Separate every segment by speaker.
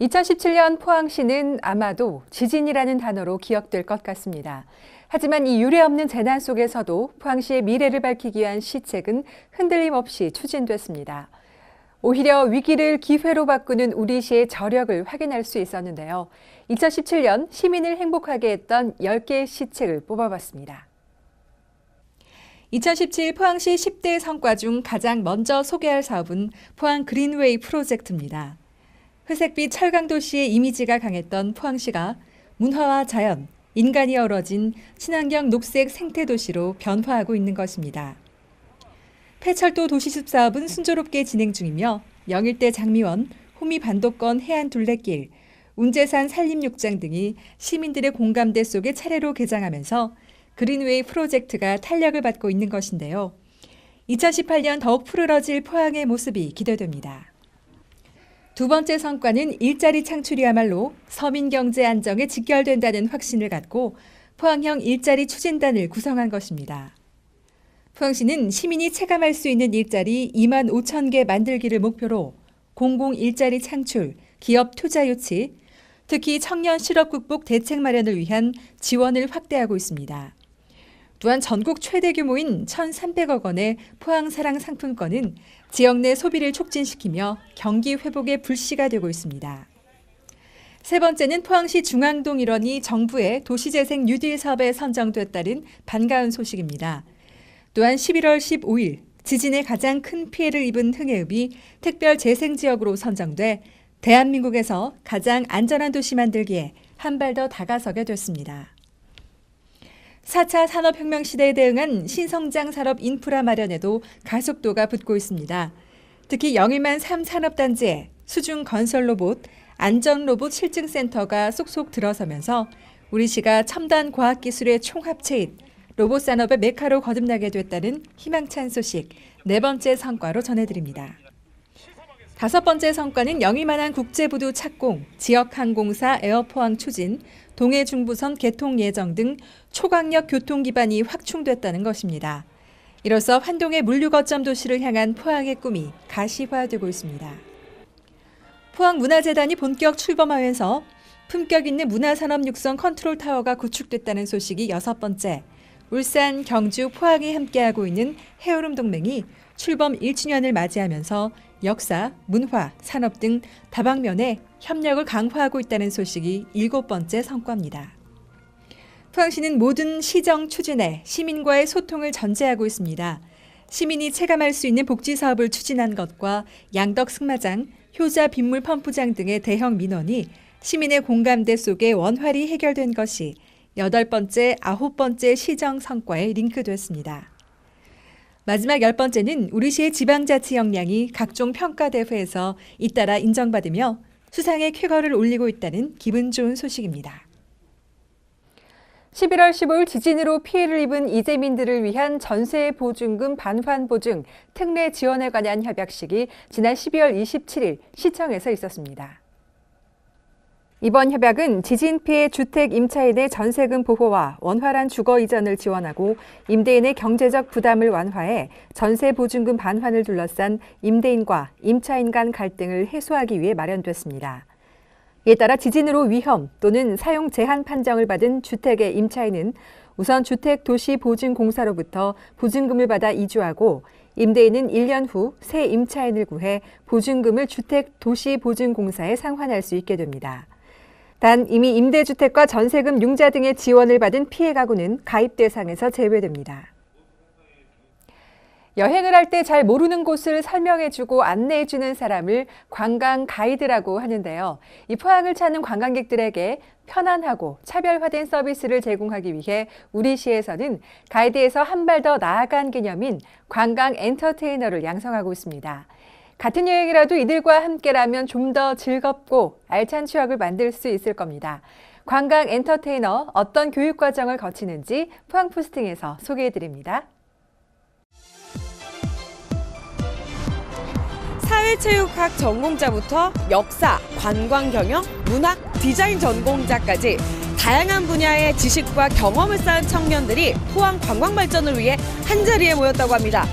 Speaker 1: 2017년 포항시는 아마도 지진이라는 단어로 기억될 것 같습니다. 하지만 이 유례없는 재난 속에서도 포항시의 미래를 밝히기 위한 시책은 흔들림 없이 추진됐습니다. 오히려 위기를 기회로 바꾸는 우리 시의 저력을 확인할 수 있었는데요. 2017년 시민을 행복하게 했던 10개의 시책을 뽑아봤습니다. 2017 포항시 10대 성과 중 가장 먼저 소개할 사업은 포항 그린웨이 프로젝트입니다. 회색빛 철강도시의 이미지가 강했던 포항시가 문화와 자연, 인간이 어우러진 친환경 녹색 생태도시로 변화하고 있는 것입니다. 폐철도 도시숲 사업은 순조롭게 진행 중이며 영일대 장미원, 호미 반도권 해안 둘레길, 운제산 산림욕장 등이 시민들의 공감대 속에 차례로 개장하면서 그린웨이 프로젝트가 탄력을 받고 있는 것인데요. 2018년 더욱 푸르러질 포항의 모습이 기대됩니다. 두 번째 성과는 일자리 창출이야말로 서민 경제 안정에 직결된다는 확신을 갖고 포항형 일자리 추진단을 구성한 것입니다. 포항시는 시민이 체감할 수 있는 일자리 2만 5천 개 만들기를 목표로 공공 일자리 창출, 기업 투자 유치, 특히 청년 실업 극복 대책 마련을 위한 지원을 확대하고 있습니다. 또한 전국 최대 규모인 1,300억 원의 포항사랑 상품권은 지역 내 소비를 촉진시키며 경기 회복의 불씨가 되고 있습니다. 세 번째는 포항시 중앙동 일원이 정부의 도시재생 뉴딜 사업에 선정됐다는 반가운 소식입니다. 또한 11월 15일 지진에 가장 큰 피해를 입은 흥해읍이 특별 재생지역으로 선정돼 대한민국에서 가장 안전한 도시 만들기에 한 발 더 다가서게 됐습니다. 4차 산업혁명 시대에 대응한 신성장 산업 인프라 마련에도 가속도가 붙고 있습니다. 특히 영일만 3산업단지에 수중 건설 로봇, 안전 로봇 실증센터가 쏙쏙 들어서면서 우리 시가 첨단 과학기술의 총합체인 로봇 산업의 메카로 거듭나게 됐다는 희망찬 소식, 네 번째 성과로 전해드립니다. 다섯 번째 성과는 영일만한 국제부두 착공, 지역항공사 에어포항 추진, 동해 중부선 개통 예정 등 초강력 교통 기반이 확충됐다는 것입니다. 이로써 환동의 물류 거점 도시를 향한 포항의 꿈이 가시화되고 있습니다. 포항문화재단이 본격 출범하면서 품격 있는 문화산업 육성 컨트롤 타워가 구축됐다는 소식이 여섯 번째, 울산, 경주, 포항이 함께하고 있는 해오름 동맹이 출범 1주년을 맞이하면서 역사, 문화, 산업 등 다방면에 협력을 강화하고 있다는 소식이 일곱 번째 성과입니다. 포항시는 모든 시정 추진에 시민과의 소통을 전제하고 있습니다. 시민이 체감할 수 있는 복지 사업을 추진한 것과 양덕 승마장, 효자 빗물 펌프장 등의 대형 민원이 시민의 공감대 속에 원활히 해결된 것이 여덟 번째, 아홉 번째 시정 성과에 링크됐습니다. 마지막 열 번째는 우리 시의 지방자치 역량이 각종 평가대회에서 잇따라 인정받으며 수상의 쾌거를 올리고 있다는 기분 좋은 소식입니다. 11월 15일 지진으로 피해를 입은 이재민들을 위한 전세 보증금 반환 보증 특례 지원에 관한 협약식이 지난 12월 27일 시청에서 있었습니다. 이번 협약은 지진 피해 주택 임차인의 전세금 보호와 원활한 주거 이전을 지원하고 임대인의 경제적 부담을 완화해 전세 보증금 반환을 둘러싼 임대인과 임차인 간 갈등을 해소하기 위해 마련됐습니다. 이에 따라 지진으로 위험 또는 사용 제한 판정을 받은 주택의 임차인은 우선 주택도시보증공사로부터 보증금을 받아 이주하고 임대인은 1년 후 새 임차인을 구해 보증금을 주택도시보증공사에 상환할 수 있게 됩니다. 단 이미 임대주택과 전세금 융자 등의 지원을 받은 피해 가구는 가입 대상에서 제외됩니다. 여행을 할 때 잘 모르는 곳을 설명해주고 안내해주는 사람을 관광 가이드라고 하는데요. 이 포항을 찾는 관광객들에게 편안하고 차별화된 서비스를 제공하기 위해 우리 시에서는 가이드에서 한 발 더 나아간 개념인 관광 엔터테이너를 양성하고 있습니다. 같은 여행이라도 이들과 함께라면 좀 더 즐겁고 알찬 추억을 만들 수 있을 겁니다. 관광 엔터테이너 어떤 교육 과정을 거치는지 포항포스팅에서 소개해드립니다.
Speaker 2: 사회체육학 전공자부터 역사, 관광 경영, 문학, 디자인 전공자까지 다양한 분야의 지식과 경험을 쌓은 청년들이 포항 관광 발전을 위해 한자리에 모였다고 합니다.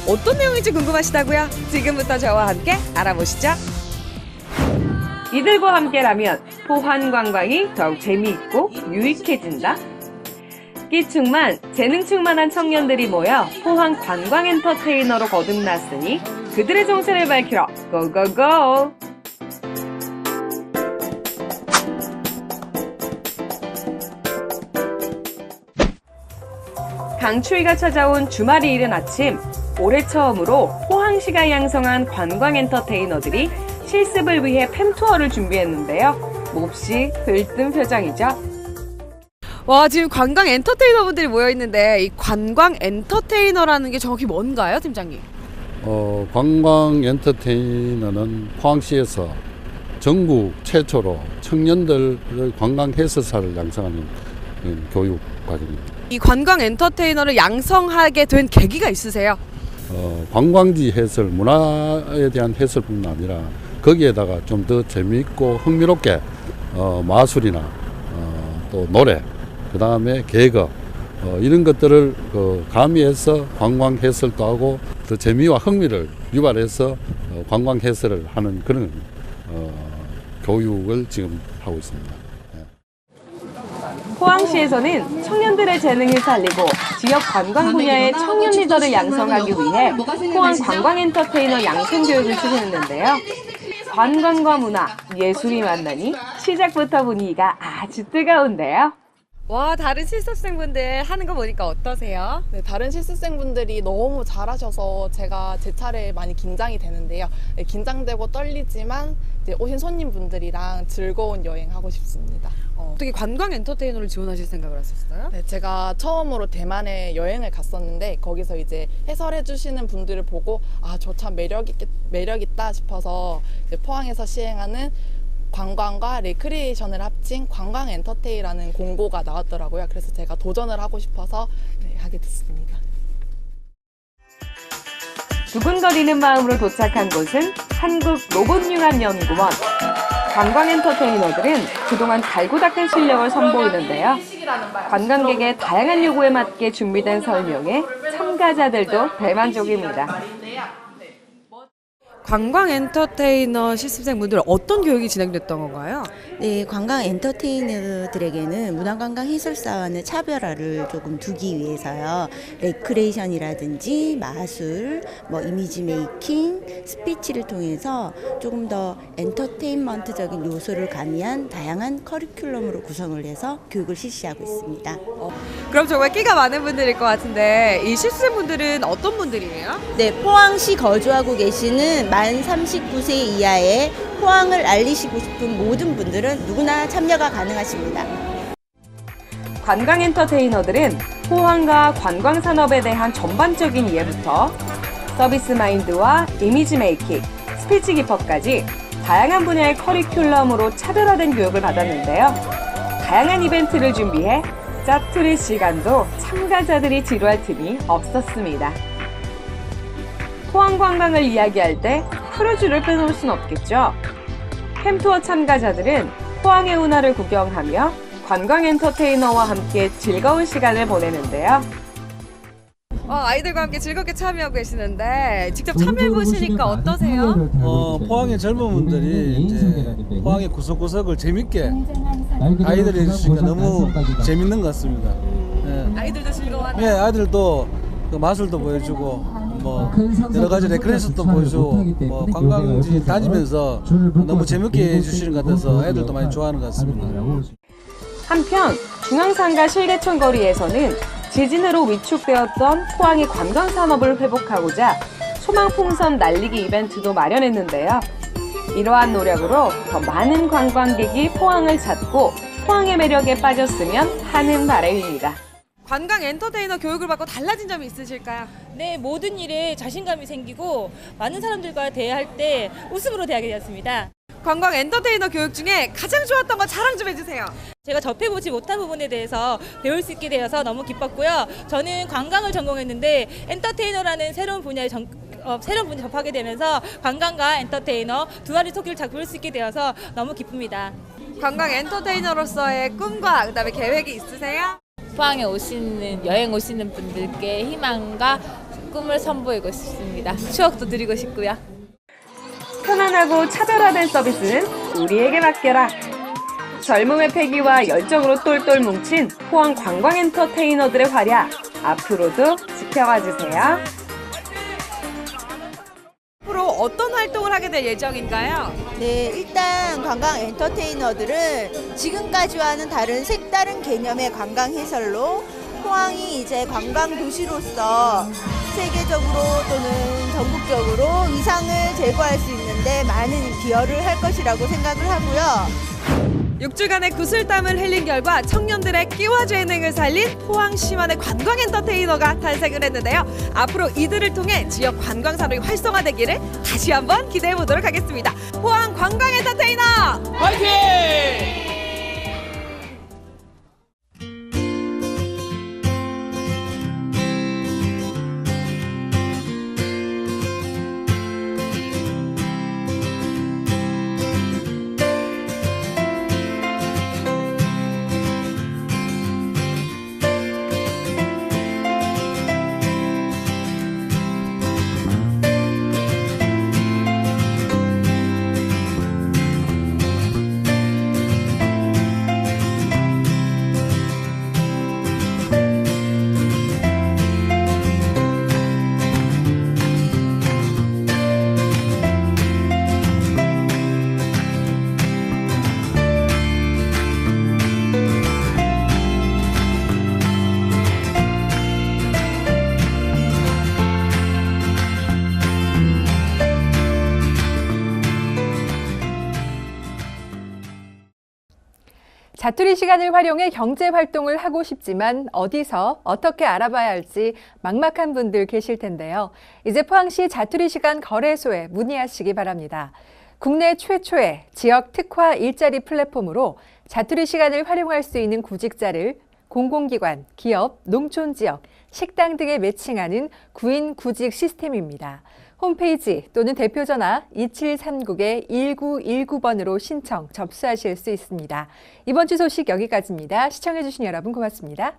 Speaker 2: 어떤 내용인지 궁금하시다고요? 지금부터 저와 함께 알아보시죠. 이들과 함께라면 포항 관광이 더욱 재미있고 유익해진다. 끼충만, 재능 충만한 청년들이 모여 포항 관광 엔터테이너로 거듭났으니 그들의 정체를 밝히러 고고고! 강추위가 찾아온 주말이 이른 아침, 올해 처음으로 포항시가 양성한 관광 엔터테이너들이 실습을 위해 팸투어를 준비했는데요. 몹시 들뜬 표정이죠. 와, 지금 관광 엔터테이너분들이 모여있는데 이 관광 엔터테이너라는 게 정확히 뭔가요, 팀장님?
Speaker 3: 관광 엔터테이너는 포항시에서 전국 최초로 청년들의 관광 해설사를 양성하는 교육 과정입니다.
Speaker 2: 이 관광 엔터테이너를 양성하게 된 계기가 있으세요?
Speaker 3: 관광지 해설, 문화에 대한 해설뿐만 아니라 거기에다가 좀 더 재미있고 흥미롭게 마술이나 또 노래, 그 다음에 개그 이런 것들을 가미해서 관광 해설도 하고 더 재미와 흥미를 유발해서 관광 해설을 하는 그런 교육을 지금 하고 있습니다.
Speaker 2: 포항시에서는 청년들의 재능을 살리고 지역 관광 분야의 청년 리더를 양성하기 위해 포항 관광 엔터테이너 양성 교육을 추진했는데요. 관광과 문화, 예술이 만나니 시작부터 분위기가 아주 뜨거운데요. 와, 다른 실습생분들 하는 거 보니까 어떠세요?
Speaker 4: 네, 다른 실습생분들이 너무 잘하셔서 제가 제 차례에 많이 긴장이 되는데요. 네, 긴장되고 떨리지만 이제 오신 손님분들이랑 즐거운 여행하고 싶습니다.
Speaker 2: 어떻게 관광 엔터테이너를 지원하실 생각을 하셨어요?
Speaker 4: 네, 제가 처음으로 대만에 여행을 갔었는데 거기서 이제 해설해 주시는 분들을 보고 아, 저 참 매력 있다 싶어서 이제 포항에서 시행하는 관광과 레크리에이션을 합친 관광 엔터테이라는 공고가 나왔더라고요. 그래서 제가 도전을 하고 싶어서 하게 됐습니다.
Speaker 2: 두근거리는 마음으로 도착한 곳은 한국로봇융합연구원. 관광 엔터테이너들은 그동안 달고 닦은 실력을 선보이는데요. 관광객의 다양한 요구에 맞게 준비된 설명에 참가자들도 대만족입니다. 관광 엔터테이너 실습생분들 어떤 교육이 진행됐던 건가요?
Speaker 5: 네, 관광 엔터테이너들에게는 문화관광 해설사와는 차별화를 조금 두기 위해서요. 레크레이션이라든지 마술, 이미지 메이킹, 스피치를 통해서 조금 더 엔터테인먼트적인 요소를 가미한 다양한 커리큘럼으로 구성을 해서 교육을 실시하고 있습니다.
Speaker 2: 그럼 정말 끼가 많은 분들일 것 같은데 이 실습생분들은 어떤 분들이에요?
Speaker 5: 네, 포항시 거주하고 계시는 만 39세 이하의 포항을 알리시고 싶은 모든 분들은 누구나 참여가 가능하십니다.
Speaker 2: 관광 엔터테이너들은 포항과 관광 산업에 대한 전반적인 이해부터 서비스 마인드와 이미지 메이킹, 스피치 기법까지 다양한 분야의 커리큘럼으로 차별화된 교육을 받았는데요. 다양한 이벤트를 준비해 짜투리 시간도 참가자들이 지루할 틈이 없었습니다. 포항 관광을 이야기할 때 크루즈를 빼놓을 순 없겠죠. 팸투어 참가자들은 포항의 운하를 구경하며 관광 엔터테이너와 함께 즐거운 시간을 보내는데요. 아이들과 함께 즐겁게 참여하고 계시는데 직접 참여해 보시니까 어떠세요?
Speaker 6: 포항의 젊은 분들이 이제 포항의 구석구석을 재밌게 아이들이 해주시니까 너무 재밌는 것 같습니다. 네.
Speaker 2: 아이들도 즐거워하나요?
Speaker 6: 네, 아이들도 그 마술도 보여주고 여러 가지 레크레이션도 보여주고 관광지 다니면서 너무 재밌게 해주시는 것 같아서 아이들도 많이 좋아하는 것 같습니다.
Speaker 2: 한편 중앙상가 실개천 거리에서는 지진으로 위축되었던 포항의 관광 산업을 회복하고자 소망풍선 날리기 이벤트도 마련했는데요. 이러한 노력으로 더 많은 관광객이 포항을 찾고 포항의 매력에 빠졌으면 하는 바람입니다. 관광 엔터테이너 교육을 받고 달라진 점이 있으실까요?
Speaker 7: 네, 모든 일에 자신감이 생기고 많은 사람들과 대화할 때 웃음으로 대하게 되었습니다.
Speaker 2: 관광 엔터테이너 교육 중에 가장 좋았던 거 자랑 좀 해주세요.
Speaker 7: 제가 접해보지 못한 부분에 대해서 배울 수 있게 되어서 너무 기뻤고요. 저는 관광을 전공했는데 엔터테이너라는 새로운 분야에 접하게 되면서 관광과 엔터테이너 두 마리 토끼를 잡을 수 있게 되어서 너무 기쁩니다.
Speaker 2: 관광 엔터테이너로서의 꿈과 그다음에 계획이 있으세요?
Speaker 8: 포항에 여행 오시는 분들께 희망과 꿈을 선보이고 싶습니다. 추억도 드리고 싶고요.
Speaker 2: 편안하고 차별화된 서비스는 우리에게 맡겨라. 젊음의 패기와 열정으로 똘똘 뭉친 포항 관광 엔터테이너들의 활약, 앞으로도 지켜봐 주세요. 앞으로 어떤 활동을 하게 될 예정인가요?
Speaker 5: 네, 일단 관광 엔터테이너들은 지금까지와는 다른 색다른 개념의 관광 해설로 포항이 이제 관광 도시로서 세계적으로 또는 전국적으로 위상을 제고할 수 있는데 많은 기여를 할 것이라고 생각을 하고요.
Speaker 2: 6주간의 구슬땀을 흘린 결과 청년들의 끼와 재능을 살린 포항시만의 관광 엔터테이너가 탄생을 했는데요. 앞으로 이들을 통해 지역 관광 산업이 활성화되기를 다시 한번 기대해 보도록 하겠습니다. 포항 관광 엔터테이너 화이팅!
Speaker 1: 자투리 시간을 활용해 경제 활동을 하고 싶지만 어디서 어떻게 알아봐야 할지 막막한 분들 계실 텐데요. 이제 포항시 자투리 시간 거래소에 문의하시기 바랍니다. 국내 최초의 지역 특화 일자리 플랫폼으로 자투리 시간을 활용할 수 있는 구직자를 공공기관, 기업, 농촌지역, 식당 등에 매칭하는 구인 구직 시스템입니다. 홈페이지 또는 대표전화 2739-1919번으로 신청, 접수하실 수 있습니다. 이번 주 소식 여기까지입니다. 시청해주신 여러분 고맙습니다.